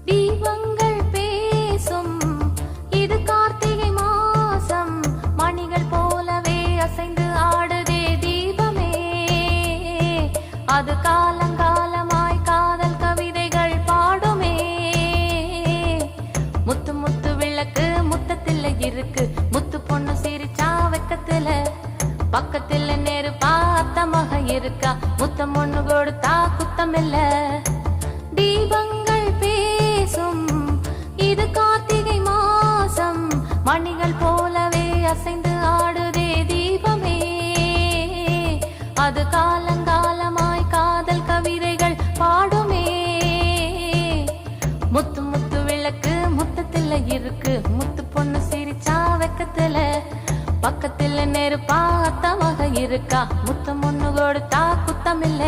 தீபங்கள் பேசும் இது கார்த்திகை மாசம், மணிகள் போலவே அசைந்து ஆடுதே தீபமே. அது காலங்காலமாய் காதல் கவிதைகள் பாடுமே. முத்து முத்து விளக்கு முத்தத்தில் இருக்கு, முத்து பொண்ணு சிரிச்சா வெக்கத்துல, பக்கத்துல நெருப்பா அத்தமாக இருக்கா, முத்தம் ஒண்ணு கொடுத்தா குத்தமில்ல. தீபங்கள் பேசும் இது கார்த்திகை மாசம், மணிகள் போலவே அசைந்து ஆடுதே தீபமே. அது காலங்காலமாய் காதல் கவிதைகள் பாடுமே. முத்து முத்து விளக்கு முத்தத்துல இருக்கு, முத்து பொண்ணு சிரிச்சா வெக்கத்துல, பக்கத்துல நெருப்பா அத்தமாக இருக்கா, முத்தம் ஒண்ணு கொடுத்தா குத்தமில்ல.